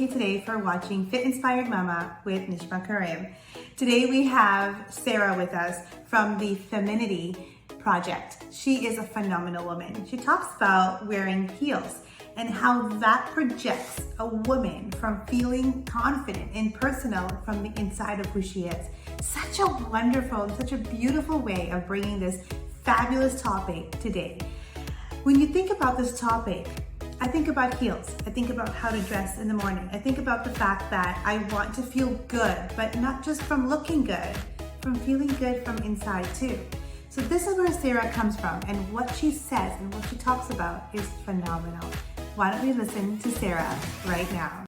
you today for watching Fit Inspired Mama with Nishma Karim. Today we have Sarah with us from the Femininity project. She is a phenomenal woman. She talks about wearing heels and how that projects a woman from feeling confident and personal from the inside of who she is. Such a wonderful and such a beautiful way of bringing this fabulous topic today. When you think about this topic, I think about heels. I think about how to dress in the morning. I think about the fact that I want to feel good, but not just from looking good, from feeling good from inside too. So this is where Sarah comes from, and what she says and what she talks about is phenomenal. Why don't we listen to Sarah right now?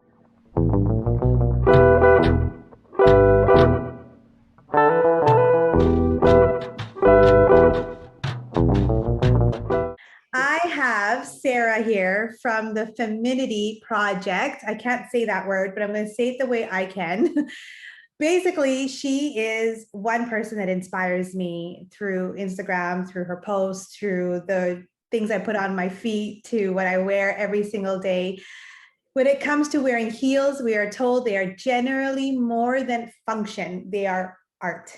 I have Sarah here from the Femininity project. I can't say that word, but I'm going to say it the way I can. Basically, she is one person that inspires me through Instagram, through her posts, through the things I put on my feet, to what I wear every single day. When it comes to wearing heels, we are told they are generally more than function, they are art.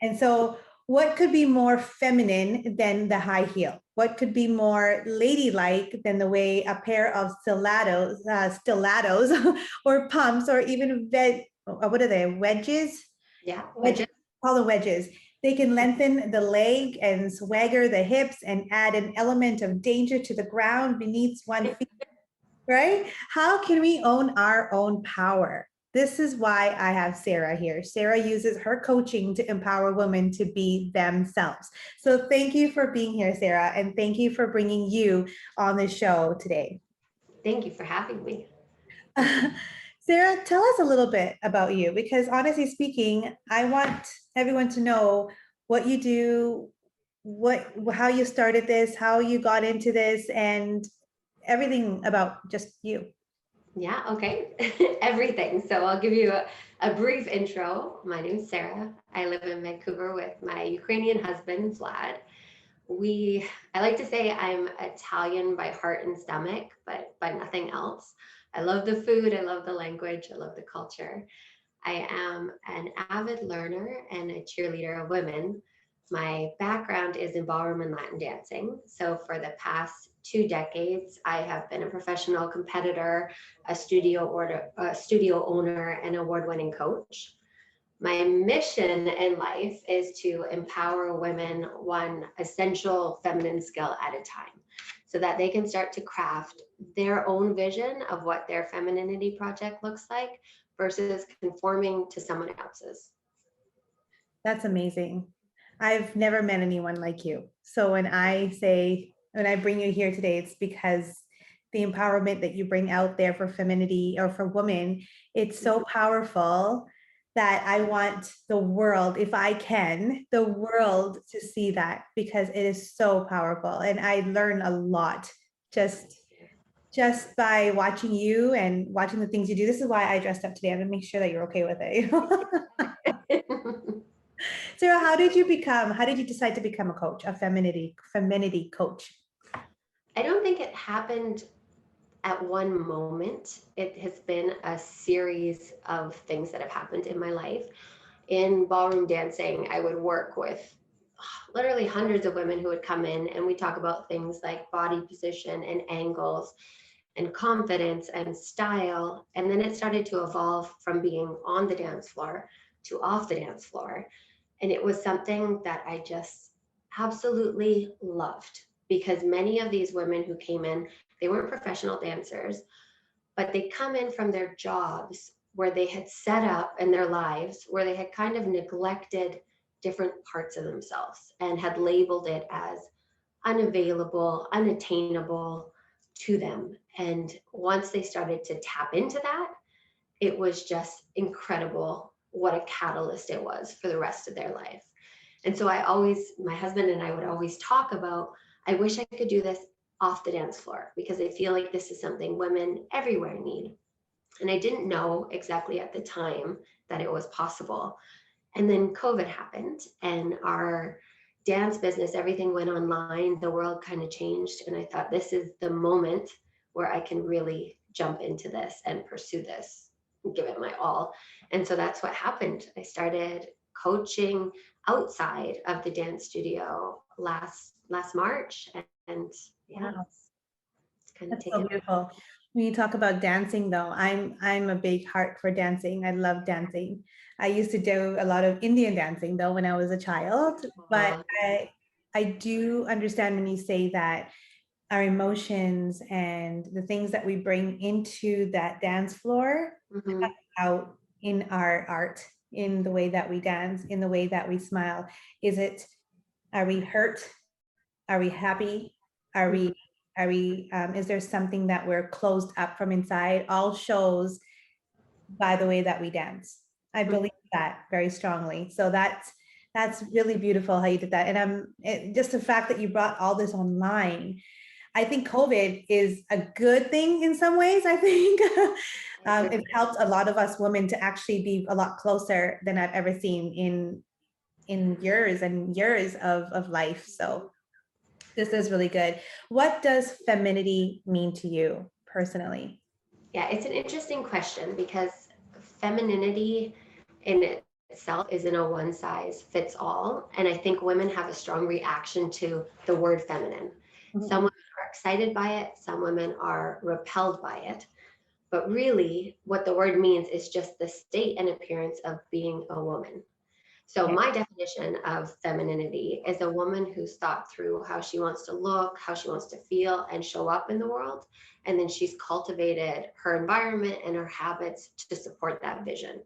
And so what could be more feminine than the high heel? What could be more ladylike than the way a pair of stilettos or pumps, or even what are they, wedges? Yeah, wedges. Call them wedges. They can lengthen the leg and swagger the hips and add an element of danger to the ground beneath one's feet, right? How can we own our own power? This is why I have Sarah here. Sarah uses her coaching to empower women to be themselves. So thank you for being here, Sarah, and thank you for bringing you on the show today. Thank you for having me. Sarah, tell us a little bit about you, because honestly speaking, I want everyone to know what you do, how you started this, how you got into this, and everything about just you. Yeah, okay. Everything. So I'll give you a brief intro. My name's Sarah. I live in Vancouver with my Ukrainian husband, Vlad. I like to say I'm Italian by heart and stomach, but by nothing else. I love the food. I love the language. I love the culture. I am an avid learner and a cheerleader of women. My background is in ballroom and Latin dancing. So for the past 2 decades, I have been a professional competitor, a studio owner, and award-winning coach. My mission in life is to empower women one essential feminine skill at a time, so that they can start to craft their own vision of what their femininity project looks like versus conforming to someone else's. That's amazing. I've never met anyone like you. So when I bring you here today, it's because the empowerment that you bring out there for femininity or for women, it's so powerful that I want the world, if I can, the world to see that, because it is so powerful. And I learn a lot just by watching you and watching the things you do. This is why I dressed up today. I'm gonna make sure that you're okay with it. Sarah, how did you decide to become a coach, a femininity coach? I don't think it happened at one moment. It has been a series of things that have happened in my life. In ballroom dancing, I would work with literally hundreds of women who would come in, and we talk about things like body position and angles and confidence and style. And then it started to evolve from being on the dance floor to off the dance floor. And it was something that I just absolutely loved, because many of these women who came in, they weren't professional dancers, but they come in from their jobs where they had set up in their lives, where they had kind of neglected different parts of themselves and had labeled it as unavailable, unattainable to them. And once they started to tap into that, it was just incredible what a catalyst it was for the rest of their life. And so my husband and I would always talk about, I wish I could do this off the dance floor, because I feel like this is something women everywhere need. And I didn't know exactly at the time that it was possible. And then COVID happened, and our dance business, everything went online. The world kind of changed. And I thought, this is the moment where I can really jump into this and pursue this, and give it my all. And so that's what happened. I started coaching outside of the dance studio last March, and yeah, Wow. it's kind of That's so taken. beautiful. When you talk about dancing though, I'm a big heart for dancing. I love dancing. I used to do a lot of Indian dancing though when I was a child, but Uh, I do understand when you say that our emotions and the things that we bring into that dance floor mhm, out in our art, in the way that we dance, in the way that we smile. Is it, are we hurt? Are we happy? Are mhm, is there something that we're closed up from inside? All shows by the way that we dance. I mhm. believe that very strongly. So that's really beautiful how you did that. And just the fact that you brought all this online. I think COVID is a good thing in some ways. I think I agree. it helped a lot of us women to actually be a lot closer than I've ever seen in years and years of life. So this is really good. What does femininity mean to you personally? Yeah, it's an interesting question because femininity in itself isn't a one size fits all. And I think women have a strong reaction to the word feminine. Some Mhm. women are excited by it, some women are repelled by it. But really, what the word means is just the state and appearance of being a woman. So, Okay. my definition of femininity is a woman who's thought through how she wants to look, how she wants to feel, and show up in the world. And then she's cultivated her environment and her habits to support that vision.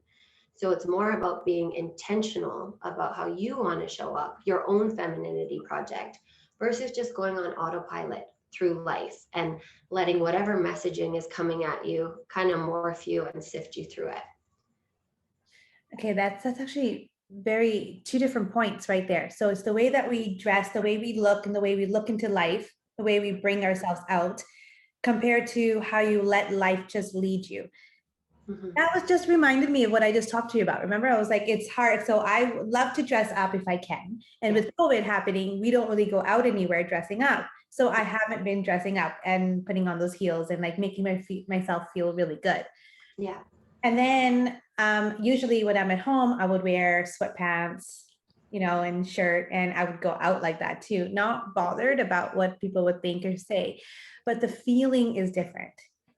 So, it's more about being intentional about how you want to show up, your own femininity project, versus just going on autopilot through life and letting whatever messaging is coming at you kind of morph you and sift you through it. Okay, that's actually very two different points right there. So it's the way that we dress, the way we look, and the way we look into life, the way we bring ourselves out, compared to how you let life just lead you. Mhm. That was just reminded me of what I just talked to you about. Remember, I was like, it's hard. So I would love to dress up if I can. And Yeah. with COVID happening, we don't really go out anywhere dressing up. So I haven't been dressing up and putting on those heels and like making myself feel really good. Yeah. And then usually when I'm at home, I would wear sweatpants, and shirt, and I would go out like that too, not bothered about what people would think or say, but the feeling is different.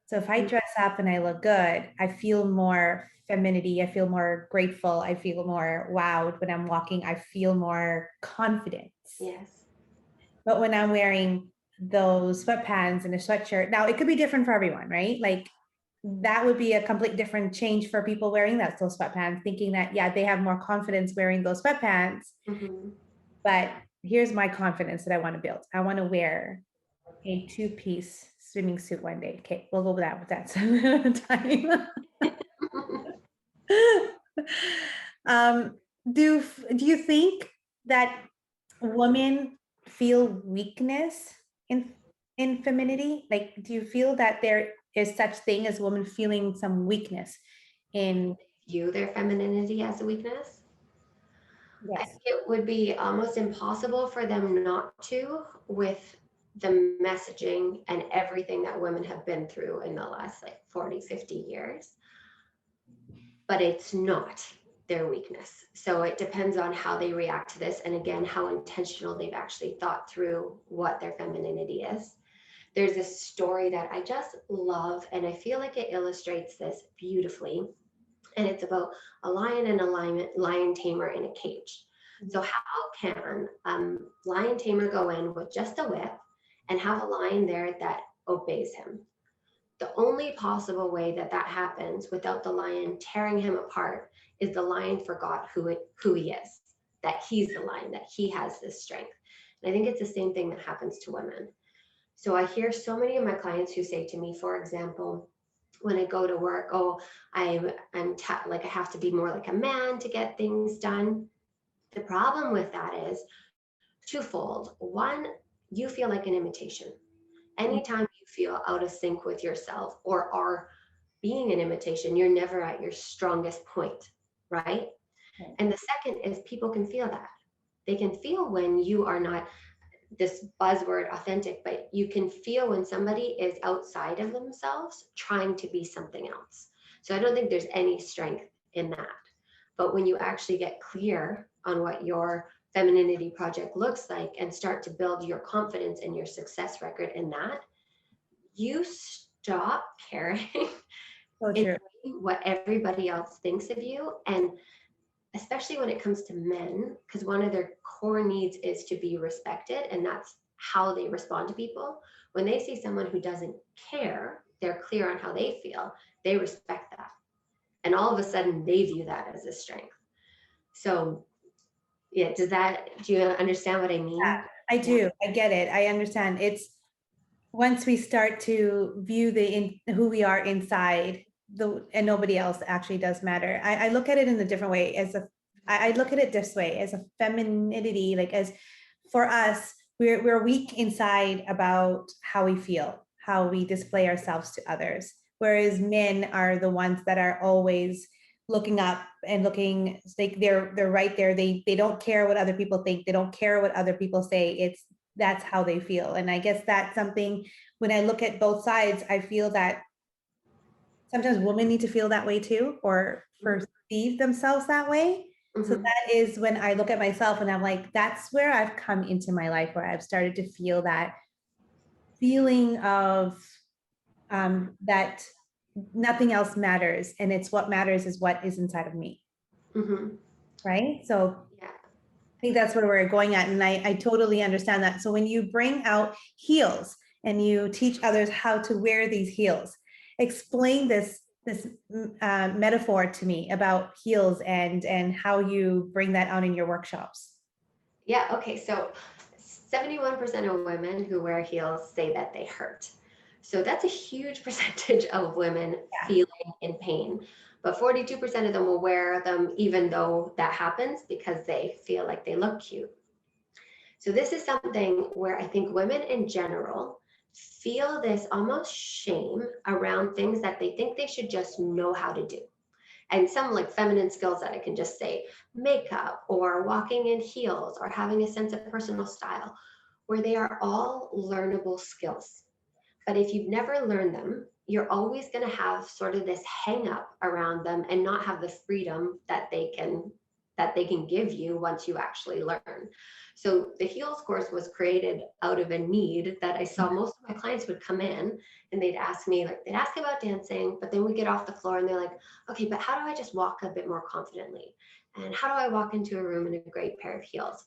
So if I Mm. dress up and I look good, I feel more femininity. I feel more grateful. I feel more wowed when I'm walking. I feel more confidence. Yes. But when I'm wearing those sweatpants and a sweatshirt, now it could be different for everyone, right? Like that would be a complete different change for people wearing those sweatpants, thinking that, yeah, they have more confidence wearing those sweatpants. Mhm. But here's my confidence that I want to build. I want to wear a two-piece swimming suit one day. Okay, we'll go with that some time. um, do you think that women feel weakness in femininity? Like, do you feel that there is such thing as women feeling some weakness in? View their femininity as a weakness. I Yes. think it would be almost impossible for them not to, with the messaging and everything that women have been through in the last like 40, 50 years. But it's not their weakness. So it depends on how they react to this. And again, how intentional they've actually thought through what their femininity is. There's this story that I just love, and I feel like it illustrates this beautifully. And it's about a lion and a lion tamer in a cage. So how can lion tamer go in with just a whip and have a lion there that obeys him? The only possible way that that happens without the lion tearing him apart is the lion forgot who he is, that he's the lion, that he has this strength. And I think it's the same thing that happens to women. So I hear so many of my clients who say to me, for example, when I go to work, oh, like I have to be more like a man to get things done. The problem with that is twofold. One, you feel like an imitation. Anytime you feel out of sync with yourself or are being an imitation, you're never at your strongest point, right? And the second is people can feel that. They can feel when you are not this buzzword authentic, but you can feel when somebody is outside of themselves trying to be something else. So I don't think there's any strength in that. But when you actually get clear on what your femininity project looks like and start to build your confidence and your success record in that, you stop caring So in true. what everybody else thinks of you. And especially when it comes to men, because one of their core needs is to be respected, and that's how they respond to people. When they see someone who doesn't care, they're clear on how they feel, they respect that. And all of a sudden, they view that as a strength. So, yeah, do you understand what I mean? I Yeah. do. I get it. I understand. It's once we start to view who we are inside, and nobody else actually does matter. I look at it in a different way. I look at it this way, as a femininity, like as for us, we're weak inside about how we feel, how we display ourselves to others. Whereas men are the ones that are always looking up and looking like they're right there. They don't care what other people think. They don't care what other people say. That's how they feel. And I guess that's something, when I look at both sides, I feel that sometimes women need to feel that way too, or perceive themselves that way. So Mm-hmm. that is when I look at myself and I'm like, that's where I've come into my life, where I've started to feel that feeling of that nothing else matters. And it's what matters is what is inside of me. Mm-hmm. Right. So Yeah. I think that's where we're going at. And I totally understand that. So when you bring out heels and you teach others how to wear these heels, explain this metaphor to me about heels and how you bring that out in your workshops. Yeah. Okay. So 71% of women who wear heels say that they hurt. So that's a huge percentage of women Yeah. feeling in pain. But 42% of them will wear them even though that happens because they feel like they look cute. So this is something where I think women in general feel this almost shame around things that they think they should just know how to do. And some like feminine skills that I can just say, makeup or walking in heels or having a sense of personal style, where they are all learnable skills. But if you've never learned them, you're always going to have sort of this hang up around them and not have the freedom that they can give you once you actually learn. So the heels course was created out of a need that I saw most of my clients would come in and they'd ask me, like, they'd ask about dancing, but then we get off the floor and they're like, okay, but how do I just walk a bit more confidently? And how do I walk into a room in a great pair of heels?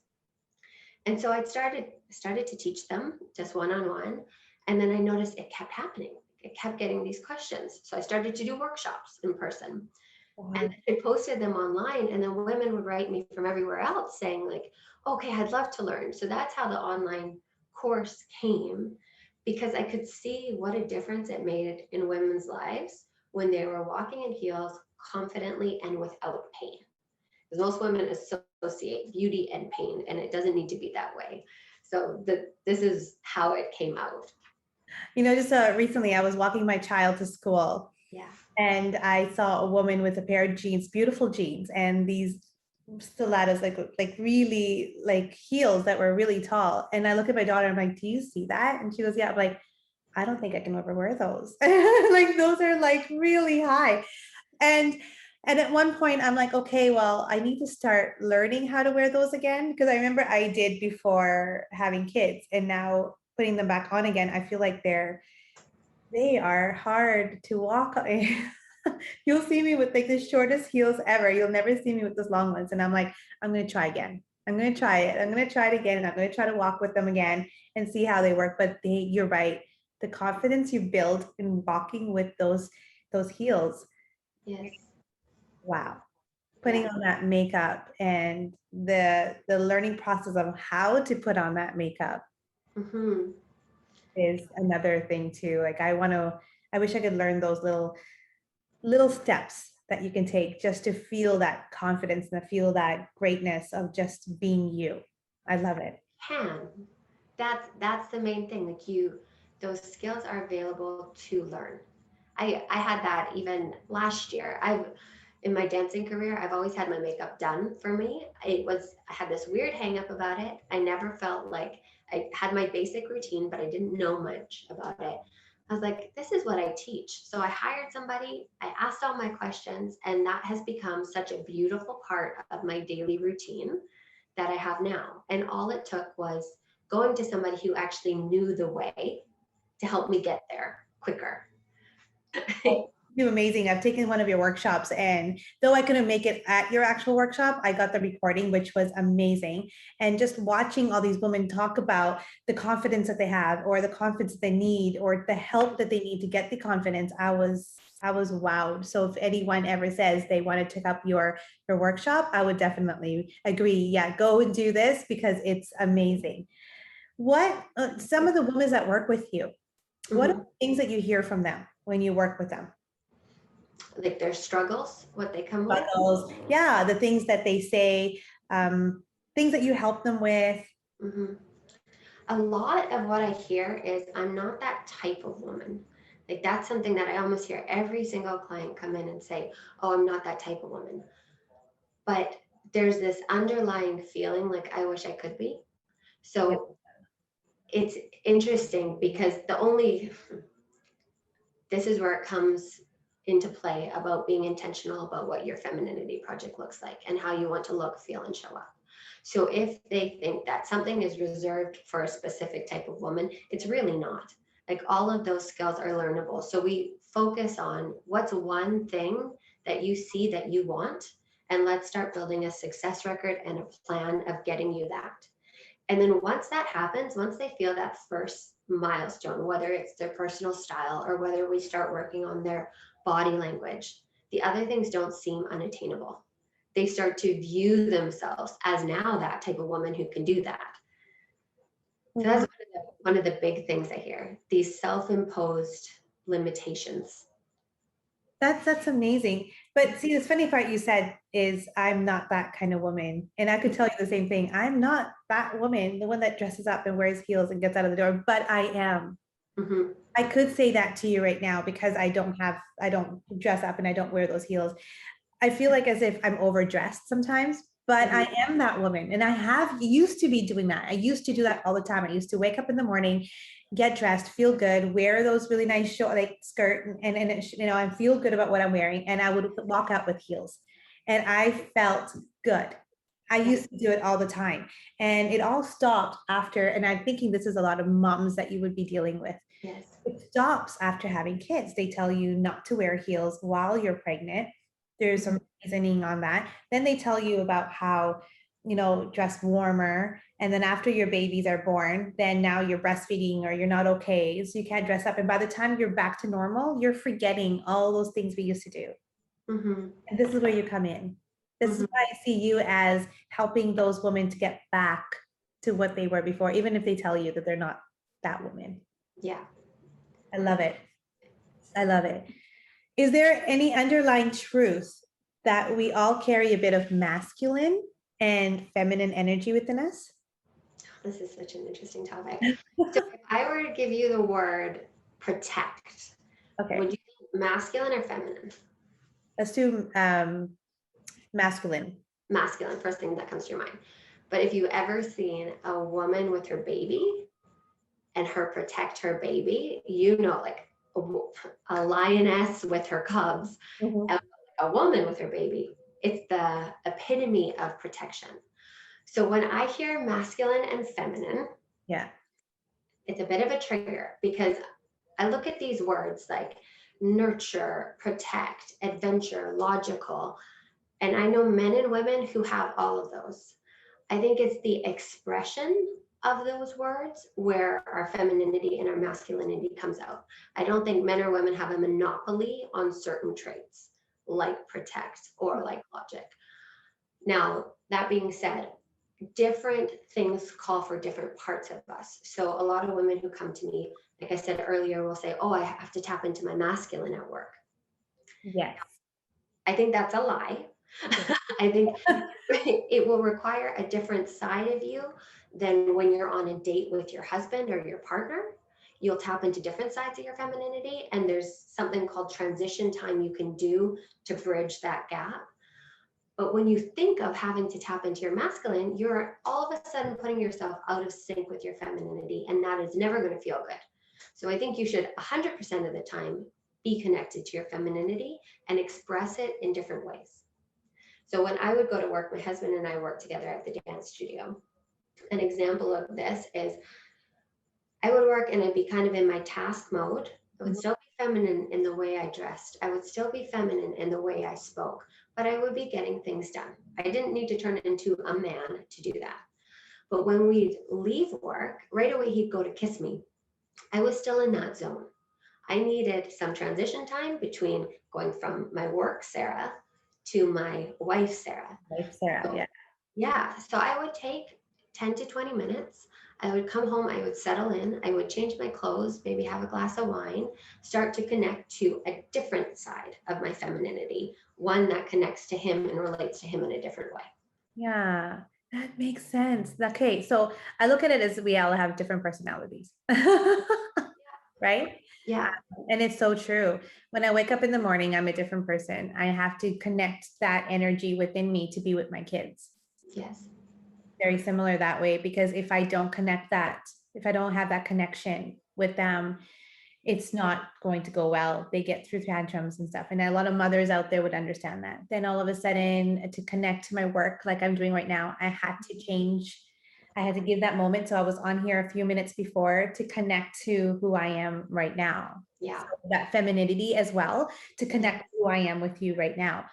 And so I started to teach them just one-on-one. And then I noticed it kept happening. It kept getting these questions. So I started to do workshops in person. And Wow. I posted them online, and then women would write me from everywhere else saying, like, okay, I'd love to learn. So that's how the online course came, because I could see what a difference it made in women's lives when they were walking in heels confidently and without pain. Because most women associate beauty and pain, and it doesn't need to be that way. So this is how it came out. Just recently I was walking my child to school Yeah. and I saw a woman with a pair of jeans, beautiful jeans, and these stilettos, like really like heels that were really tall. And I look at my daughter, I'm like, do you see that? And she goes, yeah. I'm like, I don't think I can ever wear those. Like those are like really high. And and at one point I'm like, okay, well, I need to start learning how to wear those again. Because I remember I did before having kids, and now putting them back on again, I feel like they are hard to walk on. You'll see me with like the shortest heels ever. You'll never see me with those long ones. And I'm like, I'm gonna try again. I'm gonna try it. I'm gonna try it again. And I'm gonna try to walk with them again and see how they work. But you're right. The confidence you build in walking with those heels, Yes. wow. Yeah. Putting on that makeup and the learning process of how to put on that makeup Mm-hmm. is another thing too. Like I wish I could learn those little steps that you can take just to feel that confidence and to feel that greatness of just being you. I love it. Can. That's the main thing. Like those skills are available to learn. I had that even last year. I've in my dancing career, I've always had my makeup done for me. I had this weird hang up about it. I never felt like I had my basic routine, but I didn't know much about it. I was like, this is what I teach. So I hired somebody, I asked all my questions, and that has become such a beautiful part of my daily routine that I have now. And all it took was going to somebody who actually knew the way to help me get there quicker. You amazing. I've taken one of your workshops, and though I couldn't make it at your actual workshop, I got the recording, which was amazing. And just watching all these women talk about the confidence that they have, or the confidence they need, or the help that they need to get the confidence, I was wowed. So if anyone ever says they want to check out your workshop, I would definitely agree. Yeah, go and do this because it's amazing. What some of the women that work with you, what are Mhm. the things that you hear from them when you work with them? Like their struggles, what they come with. Struggles, yeah, the things that they say, um, things that you help them with. Mhm. A lot of what I hear is I'm not that type of woman. Like that's something that I almost hear every single client come in and say, "Oh, I'm not that type of woman." But there's this underlying feeling like I wish I could be. Yeah. So it's interesting because this is where it comes into play about being intentional about what your femininity project looks like and how you want to look, feel, and show up. So if they think that something is reserved for a specific type of woman, it's really not. Like all of those skills are learnable. So we focus on what's one thing that you see that you want, and let's start building a success record and a plan of getting you that. And then once that happens, once they feel that first milestone, whether it's their personal style or whether we start working on their body language, the other things don't seem unattainable. They start to view themselves as now that type of woman who can do that. So Mhm. that's one of the big things I hear, these self-imposed limitations. That's amazing. But see, the funny part you said is I'm not that kind of woman. And I could tell you the same thing. I'm not that woman, the one that dresses up and wears heels and gets out of the door, but I am. Mm-hmm. I could say that to you right now because I don't dress up and I don't wear those heels. I feel like as if I'm overdressed sometimes, but I Mm-hmm. am that woman. And I have used to be doing that. I used to do that all the time. I used to wake up in the morning, get dressed, feel good, wear those really nice short like skirt and it, you know, and feel good about what I'm wearing. And I would walk out with heels. And I felt good. I Yeah. used to do it all the time. And it all stopped after, and I'm thinking this is a lot of moms that you would be dealing with. Yes. It stops after having kids. They tell you not to wear heels while you're pregnant. There's some reasoning on that. Then they tell you about how, you know, dress warmer. And then after your babies are born, then now you're breastfeeding or you're not okay. So you can't dress up. And by the time you're back to normal, you're forgetting all those things we used to do. Mm-hmm. And this is where you come in. This is Mm-hmm. why I see you as helping those women to get back to what they were before, even if they tell you that they're not that woman. Yeah. I love it. I love it. Is there any underlying truth that we all carry a bit of masculine and feminine energy within us? This is such an interesting topic. So if I were to give you the word protect, Okay, would you think masculine or feminine? let's do masculine. Masculine, first thing that comes to your mind. But if you ever seen a woman with her baby and her protect her baby, you know, like a lioness with her cubs, Mhm. a woman with her baby, it's the epitome of protection. So when I hear masculine and feminine, Yeah. it's a bit of a trigger because I look at these words like nurture, protect, adventure, logical, and I know men and women who have all of those. I think it's the expression of those words where our femininity and our masculinity comes out. I don't think men or women have a monopoly on certain traits like protect or like logic. Now, that being said, different things call for different parts of us. So a lot of women who come to me, like I said earlier, will say, "Oh, I have to tap into my masculine at work." Yes. I think that's a lie. I think it will require a different side of you than when you're on a date with your husband or your partner. You'll tap into different sides of your femininity, and there's something called transition time you can do to bridge that gap. But when you think of having to tap into your masculine, you're all of a sudden putting yourself out of sync with your femininity, and that is never going to feel good. So I think you should 100% of the time be connected to your femininity and express it in different ways. So when I would go to work, my husband and I worked together at the dance studio. An example of this is I would work and I'd be kind of in my task mode. I would still be feminine in the way I dressed. I would still be feminine in the way I spoke, but I would be getting things done. I didn't need to turn into a man to do that. But when we'd leave work, right away he'd go to kiss me. I was still in that zone. I needed some transition time between going from my work Sarah to my wife Sarah. Wife Sarah, So yeah. yeah, so I would take 10 to 20 minutes. I would come home, I would settle in, I would change my clothes, maybe have a glass of wine, start to connect to a different side of my femininity, one that connects to him and relates to him in a different way. Yeah, that makes sense. Okay, so I look at it as we all have different personalities, right? Yeah, And it's so true. When I wake up in the morning, I'm a different person. I have to connect that energy within me to be with my kids. yes. Very similar that way, because if I don't connect that, if I don't have that connection with them, it's not going to go well. They get through tantrums and stuff. And a lot of mothers out there would understand that. Then all of a sudden, to connect to my work like I'm doing right now, I had to change. I had to give that moment. So I was on here a few minutes before to connect to who I am right now. Yeah. So that femininity as well, to connect who I am with you right now.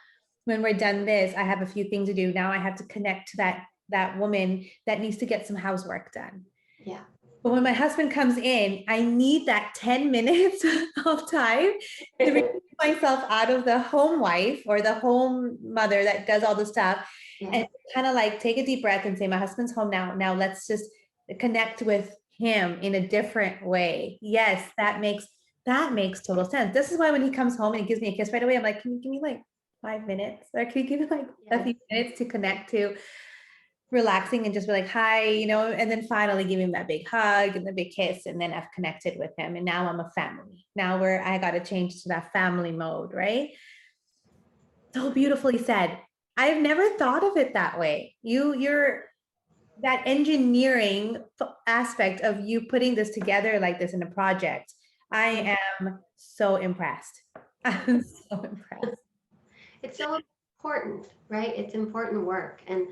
When we're done this, I have a few things to do. Now I have to connect to that woman that needs to get some housework done. Yeah. But when my husband comes in, I need that 10 minutes of time to remove myself out of the home wife or the home mother that does all the stuff, Yeah. and kind of like take a deep breath and say, my husband's home now. Now let's just connect with him in a different way. Yes, that makes total sense. This is why when he comes home and he gives me a kiss right away, I'm like, can you give me like 5 minutes? Or can you give me like a few minutes to connect to relaxing and just be like, hi, and then finally give him that big hug and the big kiss. And then I've connected with him. And now I'm a family. Now I got to change to that family mode, right? So beautifully said. I've never thought of it that way. You're that engineering aspect of you putting this together like this in a project. I am so impressed. I'm so impressed. It's so important, right? It's important work. And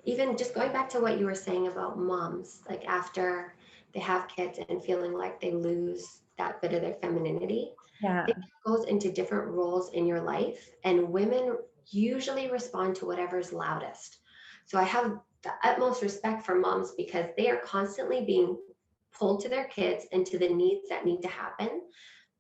even just going back to what you were saying about moms, like after they have kids and feeling like they lose that bit of their femininity, Yeah. it goes into different roles in your life, and women usually respond to whatever's loudest. So I have the utmost respect for moms because they are constantly being pulled to their kids and to the needs that need to happen.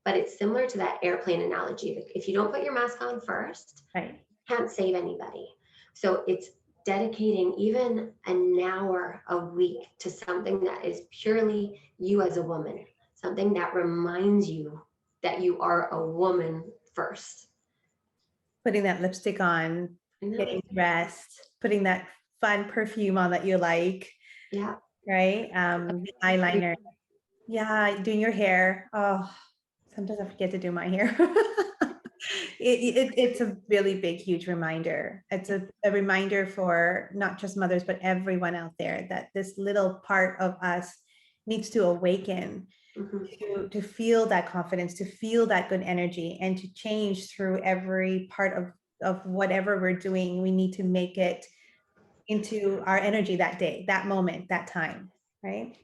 But it's similar to that airplane analogy. Like if you don't put your mask on first, Right. you can't save anybody. So it's dedicating even an hour a week to something that is purely you as a woman, something that reminds you that you are a woman first. Putting that lipstick on, getting dressed, putting that fun perfume on that you like. Yeah. Right? Eyeliner. Yeah, doing your hair. Oh, sometimes I forget to do my hair. It's a really big, huge reminder. It's a reminder for not just mothers, but everyone out there that this little part of us needs to awaken, to feel that confidence, to feel that good energy, and to change through every part of whatever we're doing. We need to make it into our energy that day, that moment, that time, right?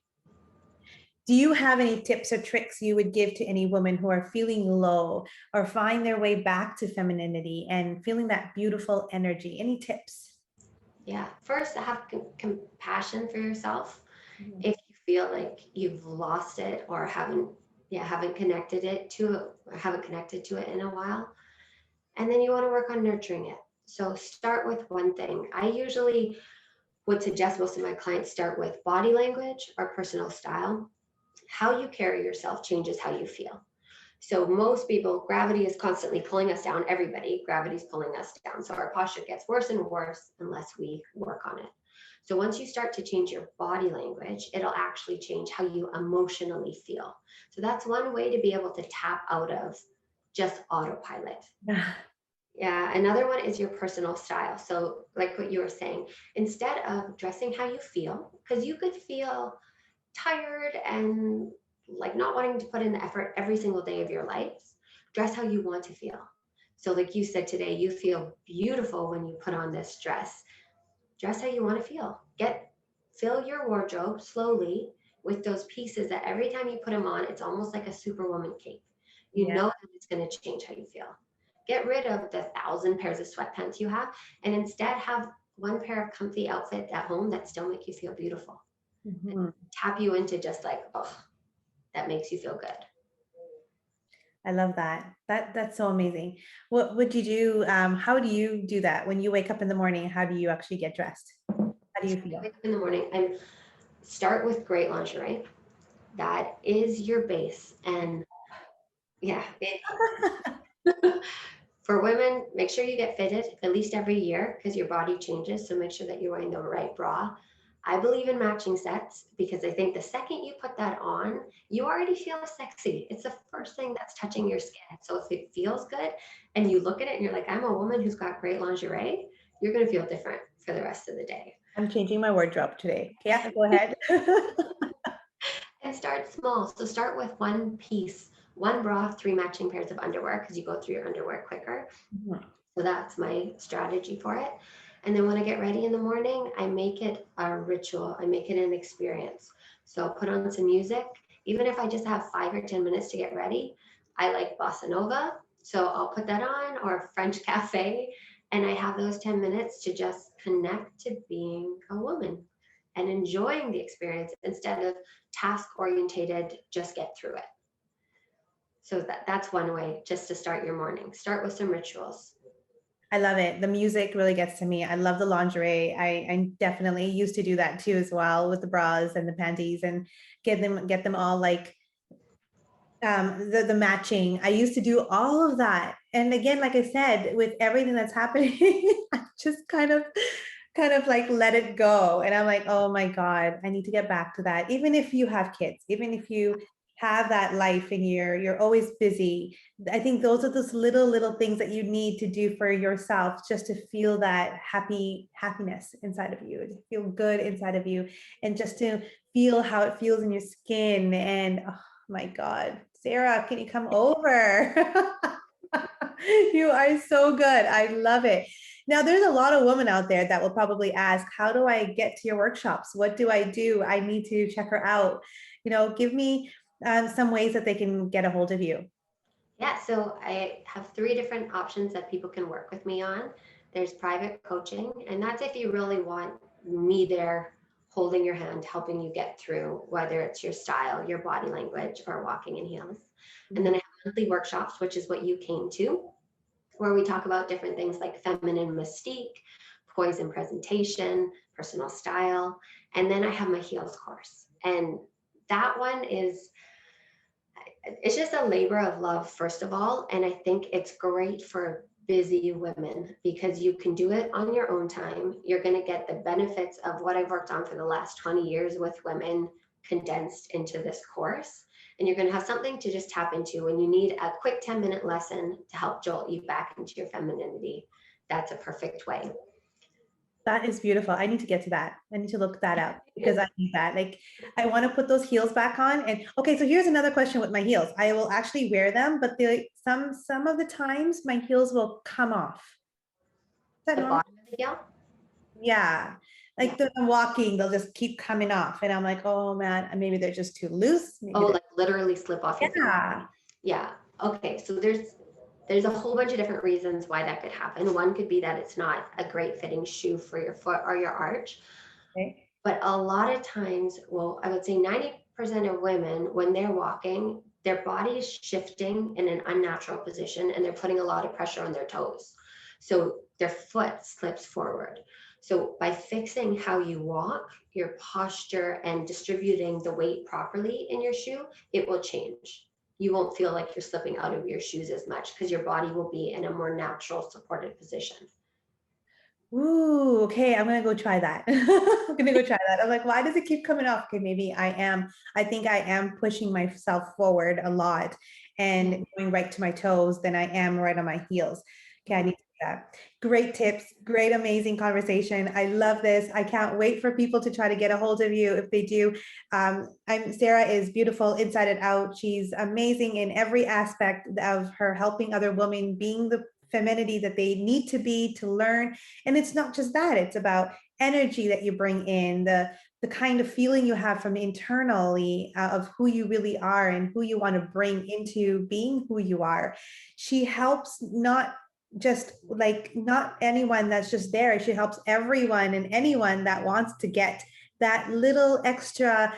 Do you have any tips or tricks you would give to any women who are feeling low or find their way back to femininity and feeling that beautiful energy? Any tips? Yeah. First, have compassion for yourself. Mhm. If you feel like you've lost it or haven't connected to it in a while, and then you want to work on nurturing it. So start with one thing. I usually would suggest most of my clients start with body language or personal style. How you carry yourself changes how you feel. So most people, gravity is constantly pulling us down. Everybody, gravity's pulling us down. So our posture gets worse and worse unless we work on it. So once you start to change your body language, it'll actually change how you emotionally feel. So that's one way to be able to tap out of just autopilot. Yeah, another one is your personal style. So, like what you were saying, instead of dressing how you feel, because you could feel tired and like not wanting to put in the effort every single day of your life, dress how you want to feel. So, like you said today, you feel beautiful when you put on this dress. Dress how you want to feel. Fill your wardrobe slowly with those pieces that every time you put them on, it's almost like a superwoman cape. You Yeah. know that it's going to change how you feel. Get rid of the 1,000 pairs of sweatpants you have and instead have one pair of comfy outfits at home that still make you feel beautiful. Mhm. Tap you into just like, oh, that makes you feel good. I love that. That's so amazing. What would you do? How do you do that when you wake up in the morning? How do you actually get dressed? How do you So when I feel? wake up in the morning, I start with great lingerie. That is your base. And yeah, for women, make sure you get fitted at least every year because your body changes. So make sure that you're wearing the right bra. I believe in matching sets because I think the second you put that on, you already feel sexy. It's the first thing that's touching your skin. So if it feels good and you look at it and you're like, I'm a woman who's got great lingerie, you're going to feel different for the rest of the day. I'm changing my wardrobe today. Yeah, go ahead. And start small. So start with one piece, one bra, three matching pairs of underwear because you go through your underwear quicker. Mhm. So that's my strategy for it. And then when I get ready in the morning, I make it a ritual. I make it an experience. So I'll put on some music. Even if I just have 5 or 10 minutes to get ready, I like bossa nova. So I'll put that on or French cafe. And I have those 10 minutes to just connect to being a woman and enjoying the experience instead of task orientated, just get through it. So that's one way just to start your morning. Start with some rituals. I love it. The music really gets to me. I love the lingerie. I definitely used to do that too as well with the bras and the panties and get them all like the matching. I used to do all of that. And again, like I said, with everything that's happening, I just kind of like let it go. And I'm like, oh my God, I need to get back to that. Even if you have kids, even if you have that life and you're always busy. I think those are those little things that you need to do for yourself just to feel that happiness inside of you, to feel good inside of you, and just to feel how it feels in your skin. And oh my God, Sarah, can you come over? You are so good. I love it. Now, there's a lot of women out there that will probably ask, how do I get to your workshops? What do I do? I need to check her out. Give me some ways that they can get a hold of you. Yeah, so I have three different options that people can work with me on. There's private coaching, and that's if you really want me there holding your hand, helping you get through, whether it's your style, your body language, or walking in heels. And then I have monthly workshops, which is what you came to, where we talk about different things like feminine mystique, poise and presentation, personal style. And then I have my heels course. And that one is it's just a labor of love, first of all. And I think it's great for busy women because you can do it on your own time. You're going to get the benefits of what I've worked on for the last 20 years with women condensed into this course. And you're going to have something to just tap into when you need a quick 10-minute lesson to help jolt you back into your femininity. That's a perfect way. That is beautiful. I need to get to that. I need to look that up because I need that. Like, I want to put those heels back on. And okay, so here's another question with my heels. I will actually wear them, but some of the times my heels will come off. Is that The normal? bottom of the heel. Yeah. Yeah. Like I'm walking, they'll just keep coming off. And I'm like, oh man, maybe they're just too loose. Oh, Maybe they're, like literally slip off your feet. yeah. Yeah. Okay. So there's a whole bunch of different reasons why that could happen. One could be that it's not a great fitting shoe for your foot or your arch. Okay. But a lot of times, well, I would say 90% of women, when they're walking, their body is shifting in an unnatural position and they're putting a lot of pressure on their toes. So their foot slips forward. So by fixing how you walk, your posture, and distributing the weight properly in your shoe, it will change. You won't feel like you're slipping out of your shoes as much because your body will be in a more natural supported position. Ooh, okay. I'm gonna go try that. I'm gonna go try that. I'm like, why does it keep coming off? Okay, maybe I think I am pushing myself forward a lot and going right to my toes than I am right on my heels. Okay, I need to do that. Great tips, great, amazing conversation. I love this. I can't wait for people to try to get a hold of you if they do. Sarah is beautiful inside and out. She's amazing in every aspect of her helping other women being the femininity that they need to be to learn. And it's not just that, it's about energy that you bring in, the kind of feeling you have from internally of who you really are and who you want to bring into being who you are. She helps not anyone that's just there. She helps everyone and anyone that wants to get that little extra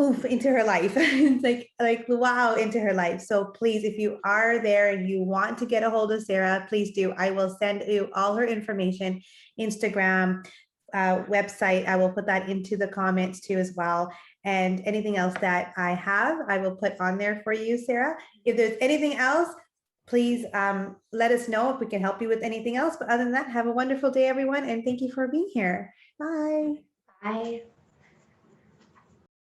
oof into her life. It's like wow into her life. So please, if you are there and you want to get a hold of Sarah, please do. I will send you all her information, Instagram, website. I will put that into the comments too as well. And anything else that I have, I will put on there for you, Sarah. If there's anything else, please let us know if we can help you with anything else. But other than that, have a wonderful day, everyone. And thank you for being here. Bye. Bye.